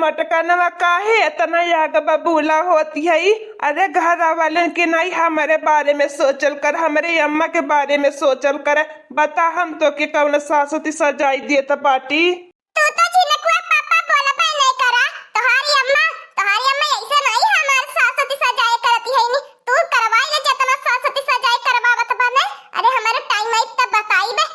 मोटकनवा काहे इतना याग बबूला होती है। अरे घर वाले के नहीं हमारे बारे में सोचल कर, हमारे अम्मा के बारे में सोचल कर। बता हम तो के कौन सासुती सजाई दिए तो बाटी। तू तो झिनकुआ पापा बोला पे नहीं करा। तुम्हारी अम्मा ऐसे नहीं हमारे सासुती सजाए करती है। नी तू करवाई ले जितना सासुती सजाए करवावत बने। अरे हमारे टाइम आई तब बताई बे।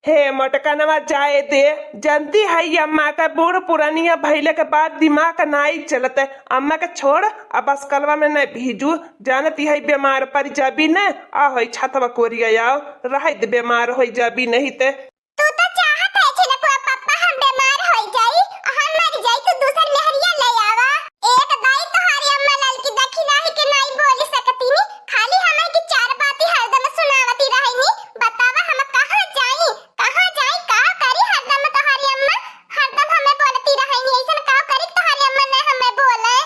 हे मोटकनवा जाए दे, जनती है अम्मा का बूढ़ पुरानिया भैले के बाद दिमाग नहीं चलते। अम्मा के छोड़ अब बस कलवा में नहीं भीजू, जानती है बीमार पड़ जाबी न आ हो छतवा कोरिया आओ रह बीमार हो जाबी नहीं ते। तू तो चाहत है झिनकुआ पापा हम बीमार हो जाई हम मर जाई तो दूसर मेहरिया ले आवा। एक दाई तुम्हारी अम्मा ललकी देखी नहीं कि नहीं बोली सकती नी, खाली हमें की चार बातें हरदम सुनावती रही नी। बतावा हम कहां जाई का करी हरदम तुम्हारी अम्मा हरदम हमें बोलती रही नी। ऐसा का करी तुम्हारी अम्मा ने हमें बोले।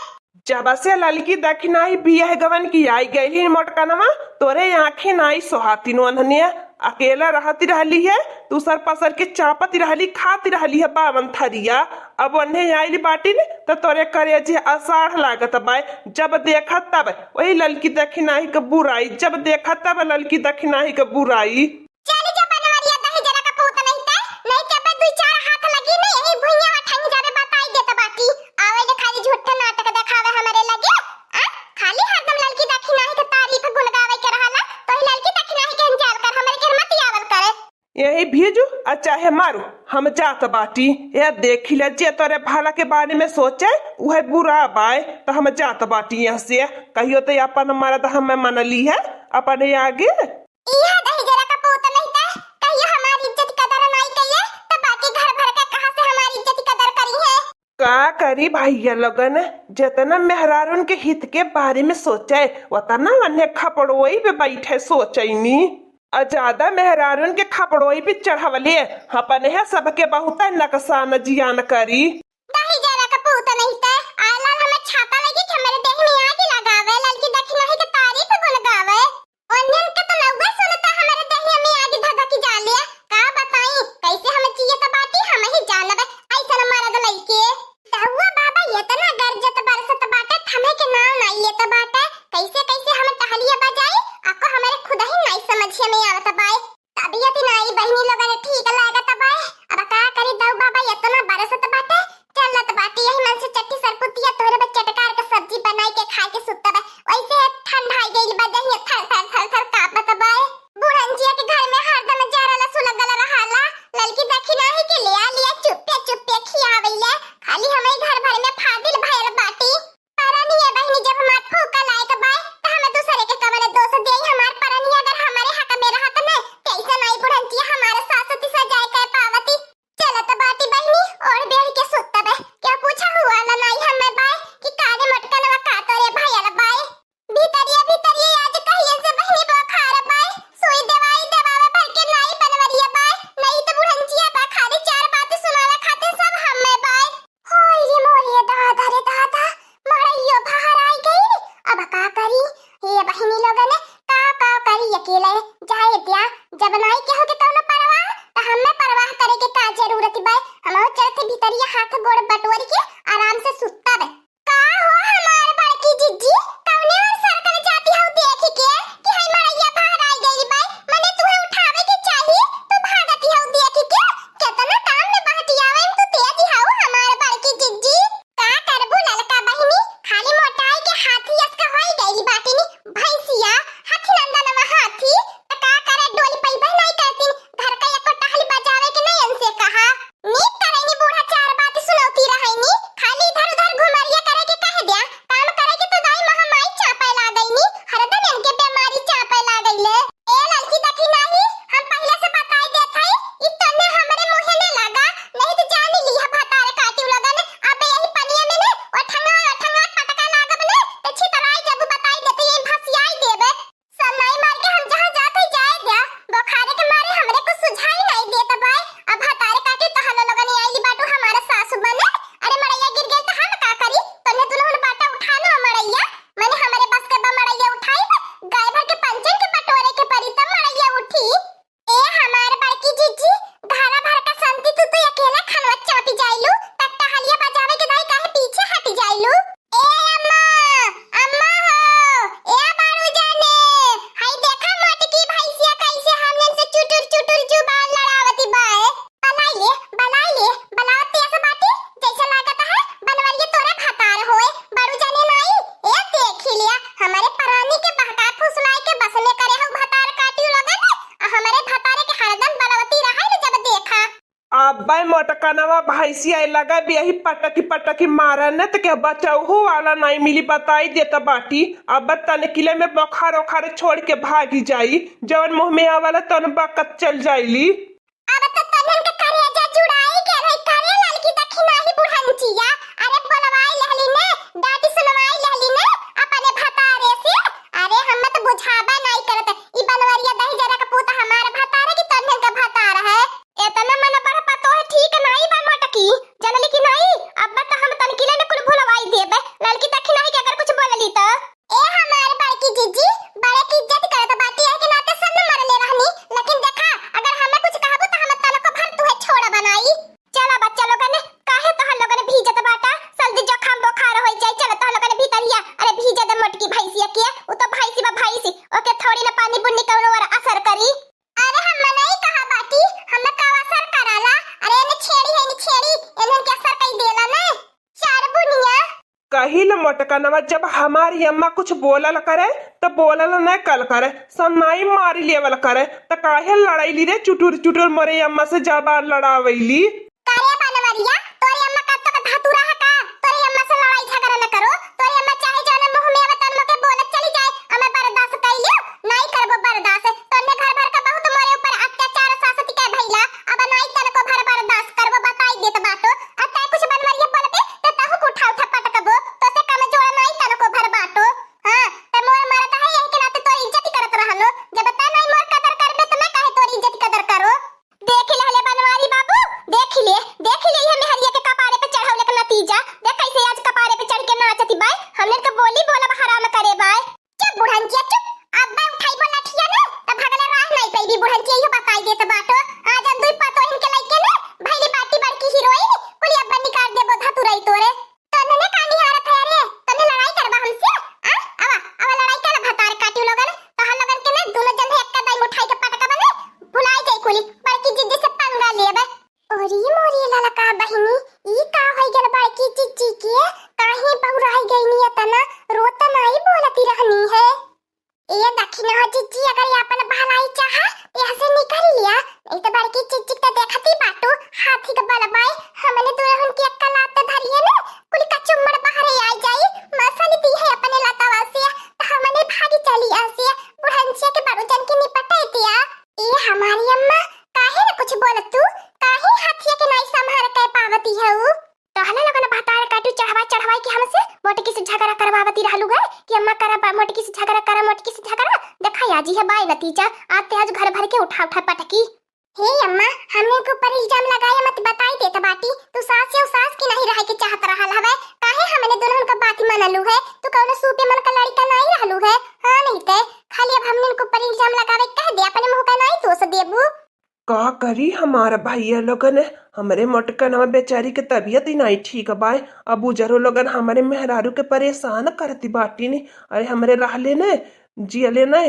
जब से ललकी देखी नहीं बियाह गवन की आई गई मोटकनवा तोरे आंखें नहीं सोहाती नोन्हने अकेला रहती रहली है, दूसर पसर के चापती रहली खाती रहली है बावन थरिया। अब उन्हें आई बाटी ने तो तोरे करे जे असाढ़ लागत बाय। जब देखा तब वही ललकी देखी नहीं के बुराई, जब देखा तब ललकी देखी नहीं के बुराई। चली जा बनवरिया दही जरा का पूत नहीं के बे दू चार हाथ लगी नहीं यही भुइया ठंग जावे बताई दे त बाटी। आवे ले खाली झूठा नाटक दिखावे हमरे लगे। खाली हरदम ललकी देखी नहीं के तारीफ गुण गावे के रहला तो ही ललकी देखी नहीं के अंजाल कर हमरे के मत आवल करे। यही भेजू आ चाहे मारू हम जात बाटी। ये देखी ले जे तोरे भला के बारे में सोचे वह बुरा बाय तो हम जात बाटी यहाँ से। कहियो तो अपन मर्द हमें मन ली है अपने आगे। इहा दही जरा का पूत नहीं ता कहियो हमारी इज्जत कदर नहीं कहिए तो बाकी घर भर के कहां से हमारी इज्जत कदर करी है। का करी भैया लोगन जितना मेहरारून के हित के बारे में सोचे उतना अन्य खपड़ोई पे बैठे सोचनी। ज्यादा मेहरारून के खपड़ोई पे चढ़ावले अपने है सबके बहुत नकसान जियान करी। दही जरा का पूत नहीं ता आला हमें छाता लगी कि हमारे देह में आग लगावे ललकी देखी नहीं के तारीफ गुण गावे। अन्यन के तो नौवे सुनता हमारे देह में आग धधा की जा लिया। का बताई कैसे हमें चाहिए तो बाटी हम ही जानबे ऐसा मर्द लइके। तहुआ बाबा ये तो ना गरजत बरसत बाटे थमे के नाम नहीं लेता बाटे। कैसे कैसे हमें टहलिया बजाई आपको हमारे खुद ही नहीं समझिए में आवत बाय। तबीयत नहीं बहनी लोगन ठीक लागत बाय। अब का करी दऊ बाबा ये तो ना बरसत बाटे चलत बाटी यही मन से चट्टी सरपुतिया तोरे बच्चे टकार के सब्जी बनाई के खाए के सुतत बा। वैसे ठंडाई गइल बा देह थर कापत बाय। बुढ़ंजिया के घर में हरदम जारला सुलगल रहाला ललकी देखी नहीं के लिया चुप्पे खियावेले खाली हमें घर भर में फादिल भयल बाटी। परनिया बहनी जब हमार फूका लायक बाय त हमें दूसरे के कमरे दोष देई हमार परनिया अगर हमारे हक में रहत न कैसे नहीं बुढ़ंजिया हमारे सासुती सजाए के पावती। चलत बाटी बहनी और बेड़ के सुतबे क्या पूछा हुआ ना नहीं हमें बाय कि कारे मटकनवा का तोरे भयल बाय। भीतरिया आज कहिए से बहनी बुखार बाय सुई दवाई दबावे भर के नहीं बनवरिया बाय नहीं तो बुढ़ंजिया बा खाली चार बातें सुनावे खाते सब हमें बाय। होय रे मोरिया दादा रे दादा मरइयो बाहर आई गई। अब का करी ये बहनी लोगन का करी अकेले जाए दिया जब नहीं के हो के कोनो परवाह त हमें परवाह करे के का जरूरत बाय। हम चलते भीतरिया हाथ गोड़ बटोरी के आराम से सुत्ता बे। का हो हमार बड़की जिज्जी कौने और सर्कल जाती हो देख के कि हई मरइया बाहर आई गई बाय मने तू उठावे के चाहिए तू भागती हो देख के कितना काम में बहती आवे तू तेज हो हमार बड़की जिज्जी। का करबू ललका बहिनी खाली मोटाई के हाथी इसका होई गई बाटी नी भैंसिया हाथी नंदनवा हाथी का करे डोली पैबा नहीं करती घर का एक टहली बजावे के नहीं इनसे कहा नीक करे नी बूढ़ा चार बात सुनौती रहे नी अब्बा मोटकनवा भैंसिया लगा भी यही पटकी पटकी मारने तो क्या बचाऊ वाला नहीं मिली बताई देता बाटी। अब तन किले में बखार ओखार छोड़ के भागी जाई जवन मुंह में आवाला तन बकत चल जाइली। अब तो तनन के करेजा जुड़ाई के रही करे लड़की दखिना ही बुढ़ंचिया। अरे बोलवाई लहली ने दादी सुनवाई लहली ने अपने भतारे से। अरे हम तो बुझाबा नहीं करत ई बनवरिया दही जरा का पूता हमारा भतारे की तनन का भतारा है। एतना मन पर पतो है ठीक नहीं बा मोटकी जनली की नहीं। अब तो हम तन किले ने कुल भुलवाई देबे लड़की दखिना ही के अगर कुछ बोलली तो ए हमारे बड़की जीजी बड़े की इज्जत करत बाती है कि नाते सब न मरले रहनी। लेकिन देखा अगर हमें कुछ कहबो तो हम तन को भर तू है छोड़ा बनाई। चला बच्चा लोगन काहे तो हम लोगन भीजत बाटा सर्दी जुकाम बुखार होई जाई। चलो तो लोगन भीतरिया अरे भीजे दे मोटकी भैंसिया के उ तो भैंसी बा भैंसी ओके थोड़ी ना पानी बुन्नी कौनो और असर करी। अरे हम नहीं कहा बाटी हम का असर कराला। अरे ने छेड़ी है नि छेड़ी एने के असर कई देला ना चार बुनिया कही ल मोटकनवा जब हमारी अम्मा कुछ बोलल करे तो बोलल न कल करे सन्नाई मारी लेवल करे तो काहे लड़ाईली रे चुटुर चुटुर मोरे अम्मा से जबान लड़ावैली। करे बनवरिया तोरी अम्मा का तो धातुरा है का तोरी अम्मा से लड़ाई झगड़ा न करो। तोरी अम्मा चाहे जाने मुंह में आवत तन के बोलत चली जाए हमें बर्दाश्त कइलियो नहीं करबो बर्दाश्त। तन्ने घर भर का बहुत मोरे ऊपर अत्याचार सासती के भइला अब नहीं तन को भर बर्दाश्त करबो बताई देत बाटो। अतै कुछ बनवरिया बोलबे त ताहु को उठा उठा पटकबो तो से कम जोड़ नहीं तन को भर बाटो। हां त मोर मारत है यही के नाते तोरी इज्जत करत रहलो जब तै नहीं मोर कदर करबे त मैं काहे तोरी इज्जत कदर करो। देख ले बनवारी बाबू देख ले ये मेहरिया के कपारे पे चढ़ावले का नतीजा देख कैसे आज कपारे पे चढ़ के नाचती बाय। हमने तो बोली बोला हराम करे बाय। चुप बुढ़ंचिया चुप अब बाय उठाई बोला ठिया ना त भगले राह नहीं पैबी बुढ़ंचिया यो बताई देत बाटो। आज हम दुई पतो इनके लइके ना भैली बाटी बड़की हीरोइन कुलिया बन्नी काट देबो धतुरई तोरे तने ने कानी हारत है रे तने लड़ाई करबा हमसे आ आवा लड़ाई कर भतार काटी लोगन तो हम लोगन के ना दोनों जन एक का दाई उठाई के पटका बने भुलाई जाई कुली बड़की जिद्दी से पंगा लेबे। ओरी मोरी लाला का बहिनी ई का होई गेल बड़की चिच्ची के काहे बहुराई गईनी तना रोता नहीं बोलती रहनी है। ए दखिना हो चिच्ची अगर ये अपन भलाई चाहा ऐसे निकल लिया नहीं तो बड़की चिच्ची तो देखती बाटू हाथी का बलबाई हमने दुल्हन की अक्कल लात धरी है ना कुल का चुम्मड़ बाहर आ जाई मसाली दी है अपने लतावा से तो हमने भागी चली आसे बुढ़ंचिया के बारूजन की निपटाईतिया। ए हमारी अम्मा काहे न कुछ बोलत तू काहे हाथिया के नहीं संभार के पावती है उ तो हले लगन भतार काटू चढ़वाई के हमसे मोटकी से झगड़ा करवावती रहलू गए कि अम्मा करा मोटकी से झगड़ा देखा आजी है बाय नतीजा आते आज घर भर के उठा पटकी। हे अम्मा हमने के ऊपर इल्जाम लगाया मत बताई देत बाटी तू सास की नहीं रहे के चाहत रहल हवे काहे हमने दोनों का बात मानलू है तू कौनो सूपे मन का लड़का नहीं रहलू है। हां नहीं ते खाली अब हमने के ऊपर इल्जाम लगावे कह दे अपने मुंह का नहीं दोष देबू। का करी हमारा भैया लोगन हमरे मोटकनवा बेचारी के तबीयत ही नहीं ठीक बाय अब उजरो लोगन हमारे मेहरारू के परेशान करती बाटी ने। अरे हमरे रहले ने जियले ने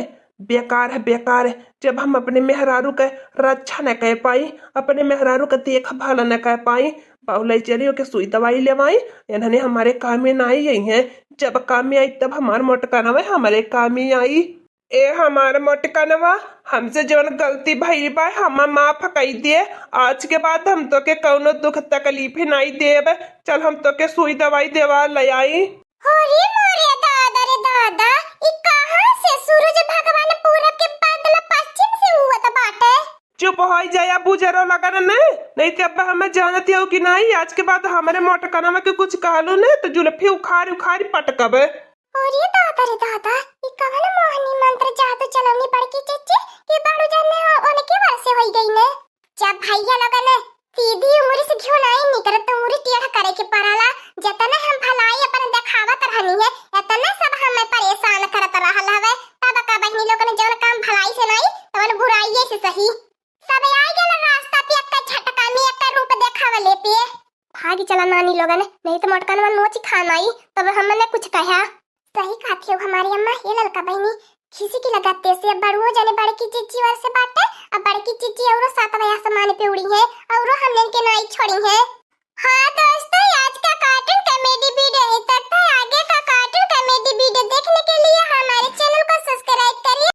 बेकार है जब हम अपने मेहरारू के रक्षा न कर पाई अपने मेहरारू का देखभाल न कर पाई बाउलाई चलियो के सुई दवाई लेवाई इन्होंने हमारे काम में नहीं आई है। जब काम में आई तब हमार मोटकनवा हमारे काम में आई। ए हमार मोटकनवा हमसे जवन गलती भइल बा हम माफ कई दिए आज के बाद हम तो के कौनो दुख तकलीफ नहीं देब। चल हम तो के सुई दवाई देवा ले आई। होरी मोरे दादा रे दादा ई कहां से सूरज भगवान पूरब के बदला पश्चिम से हुआ बाटे। चुप हो जाया बुजरो लगन ने नहीं तो अब हमें जानती हो कि नहीं आज के बाद हमारे मोटकनवा के कुछ कहलो ने तो जुल्फी उखाड़ पटकबे। ओरे दादा रे दादा ई कवन मोहनी मंत्र जादू चलवनी बड़की चिच्ची के बाड़ू जानने उनके वर्षे होई गई ने। जब भैया लगन सीधी उंगली से घिउ नहीं निकरत उंगली टेढ़ करे के पड़ाला जतना हम भलाई अपन देखावत रहनी है एतना सब हमें परेशान करत रहल हवे तब का बहनी लोगन जवन काम भलाई से नहीं तवन बुराई से सही सब आई गेल रास्ता पे एक झटका में एक रूप देखावले पे भागी चला नानी लोगन नहीं तो मोटकनवा नोची खानाई तब हमने कुछ कहा। सही खाती हो हमारी अम्मा ये लड़का बहनी खिसी की लगाते से बड़ुओ जाने बड़की चिच्ची वार से बाटे अब बड़की चिच्ची औरो सातवां आसमान पे उड़ी है औरो हमने के नाई छोड़ी है। हाँ दोस्तों आज का कार्टून कॉमेडी वीडियो यहीं तक था। आगे का कार्टून कॉमेडी वीडियो देखने के लिए हमारे चैनल को सब्सक्राइब करिए।